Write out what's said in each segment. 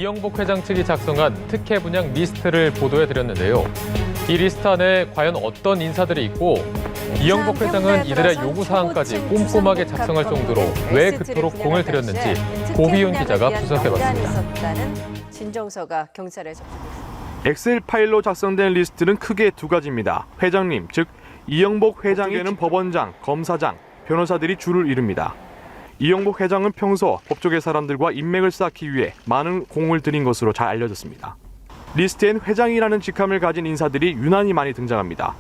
이영복 회장 측이 작성한 특혜 분양 리스트를 보도해드렸는데요. 이 리스트 안에 과연 어떤 인사들이 있고 이영복 회장은 이들의 요구사항까지 꼼꼼하게 작성할 정도로 왜 그토록 공을 들였는지 고희윤 기자가 분석해봤습니다. 진정서가 경찰에 접수됐습니다. 엑셀 파일로 작성된 리스트는 크게 두 가지입니다. 회장님, 즉 이영복 회장에는 법원장, 검사장, 변호사들이 줄을 이룹니다. 이영복 회장은 평소 법조계 사람들과 인맥을 쌓기 위해 많은 공을 들인 것으로 잘 알려졌습니다. 리스트엔 회장이라는 직함을 가진 인사들이 유난히 많이 등장합니다.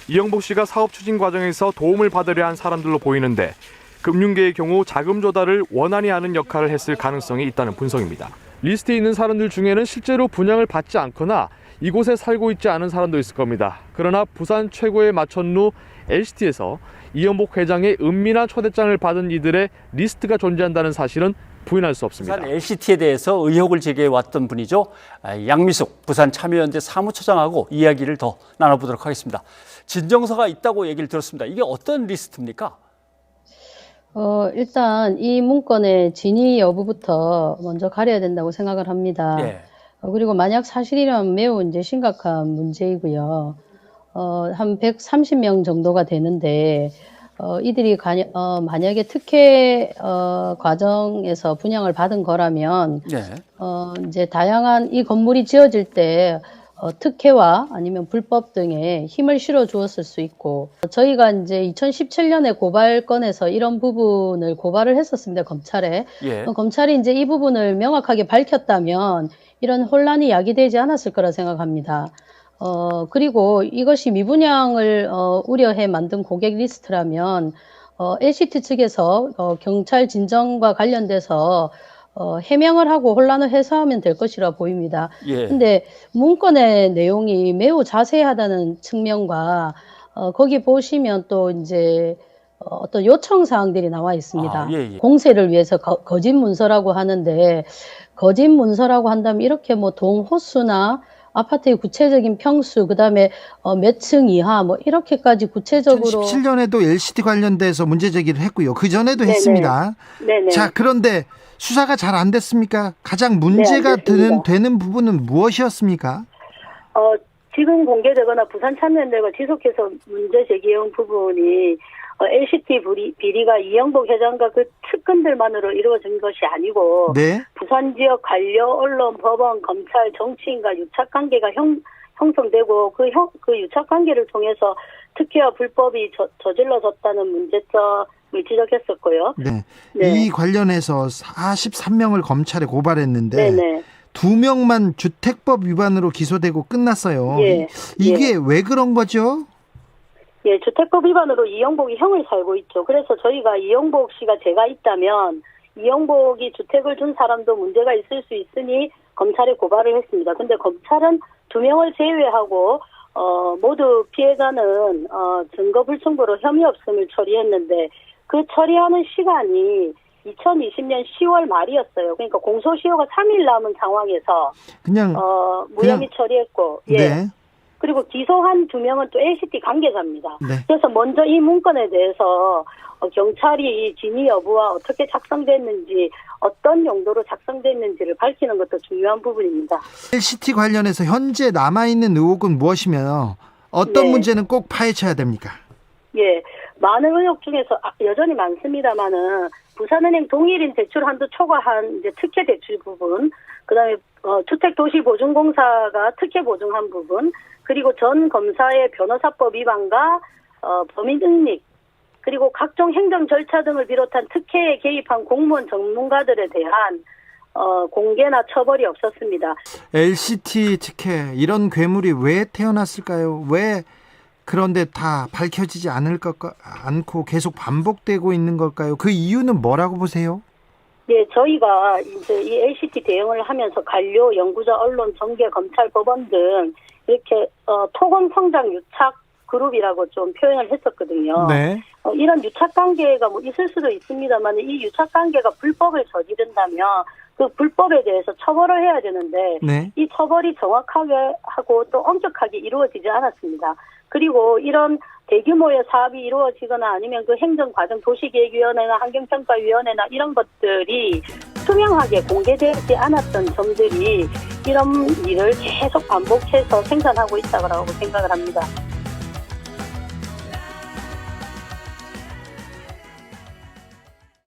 이영복 씨가 사업 추진 과정에서 도움을 받으려 한 사람들로 보이는데 금융계의 경우 자금 조달을 원한이 하는 역할을 했을 가능성이 있다는 분석입니다. 리스트에 있는 사람들 중에는 실제로 분양을 받지 않거나 이곳에 살고 있지 않은 사람도 있을 겁니다. 그러나 부산 최고의 마천루 LCT에서 이영복 회장의 은밀한 초대장을 받은 이들의 리스트가 존재한다는 사실은 부인할 수 없습니다. 부산 LCT에 대해서 의혹을 제기해왔던 분이죠. 양미숙 부산 참여연대 사무처장하고 이야기를 더 나눠보도록 하겠습니다. 진정서가 있다고 얘기를 들었습니다. 이게 어떤 리스트입니까? 일단 이 문건의 진위 여부부터 먼저 가려야 된다고 생각을 합니다. 예. 그리고 만약 사실이라면 매우 이제 심각한 문제이고요. 한 130명 정도가 되는데, 이들이 만약에 특혜, 과정에서 분양을 받은 거라면, 예. 이제 다양한 이 건물이 지어질 때, 특혜와 아니면 불법 등에 힘을 실어 주었을 수 있고, 저희가 이제 2017년에 고발건에서 이런 부분을 고발을 했었습니다, 검찰에. 예. 검찰이 이제 이 부분을 명확하게 밝혔다면 이런 혼란이 야기되지 않았을 거라 생각합니다. 그리고 이것이 미분양을 우려해 만든 고객 리스트라면 LCT 측에서 경찰 진정과 관련돼서 해명을 하고 혼란을 해소하면 될 것이라 보입니다. 예. 근데 문건의 내용이 매우 자세하다는 측면과 거기 보시면 또 이제 어떤 요청 사항들이 나와 있습니다. 예, 예. 공세를 위해서 거짓 문서라고 하는데 거짓 문서라고 한다면 이렇게 뭐 동호수나 아파트의 구체적인 평수, 그다음에 몇 층 이하 뭐 이렇게까지 구체적으로 2017년에도 LCT 관련돼서 문제 제기를 했고요. 그 전에도 네네. 했습니다. 네네. 자, 그런데 수사가 잘 안 됐습니까? 가장 문제가 되는 부분은 무엇이었습니까? 지금 공개되거나 부산 참여연대가 지속해서 문제 제기해온 부분이 LCT 비리가 이영복 회장과 그 측근들만으로 이루어진 것이 아니고 네. 부산 지역 관료, 언론, 법원, 검찰, 정치인과 유착관계가 형성되고 그 유착관계를 통해서 특혜와 불법이 저질러졌다는 문제점을 지적했었고요. 네. 네. 이 관련해서 43명을 검찰에 고발했는데 네네. 2명만 주택법 위반으로 기소되고 끝났어요. 예. 이게 왜 그런 거죠? 예, 주택법 위반으로 이영복이 형을 살고 있죠. 그래서 저희가 이영복 씨가 죄가 있다면 이영복이 주택을 준 사람도 문제가 있을 수 있으니 검찰에 고발을 했습니다. 근데 검찰은 2명을 제외하고 모두 피해자는 증거 불충분으로 혐의 없음을 처리했는데 그 처리하는 시간이 2020년 10월 말이었어요. 그러니까 공소시효가 3일 남은 상황에서 그냥 무혐의 처리했고 예. 네. 그리고 기소한 2명은 또 LCT 관계자입니다. 네. 그래서 먼저 이 문건에 대해서 경찰이 진위 여부와 어떻게 작성됐는지 어떤 용도로 작성됐는지를 밝히는 것도 중요한 부분입니다. LCT 관련해서 현재 남아있는 의혹은 무엇이며 어떤 네. 문제는 꼭 파헤쳐야 됩니까? 예, 많은 의혹 중에서 여전히 많습니다만은 부산은행 동일인 대출 한도 초과한 이제 특혜 대출 부분, 그다음에 주택도시보증공사가 특혜 보증한 부분, 그리고 전 검사의 변호사법 위반과 범인 은닉, 그리고 각종 행정 절차 등을 비롯한 특혜에 개입한 공무원 전문가들에 대한 공개나 처벌이 없었습니다. LCT 특혜 이런 괴물이 왜 태어났을까요? 왜 그런데 다 밝혀지지 않고 계속 반복되고 있는 걸까요? 그 이유는 뭐라고 보세요? 예, 저희가 이제 이 LCT 대응을 하면서 관료, 연구자, 언론, 정계, 검찰, 법원 등 이렇게 토건 성장 유착 그룹이라고 좀 표현을 했었거든요. 네. 이런 유착 관계가 뭐 있을 수도 있습니다만 이 유착 관계가 불법을 저지른다면 그 불법에 대해서 처벌을 해야 되는데 네. 이 처벌이 정확하게 하고 또 엄격하게 이루어지지 않았습니다. 그리고 이런 대규모의 사업이 이루어지거나 아니면 그 행정과정 도시계획위원회나 환경평가위원회나 이런 것들이 투명하게 공개되지 않았던 점들이 이런 일을 계속 반복해서 생산하고 있다고 생각을 합니다.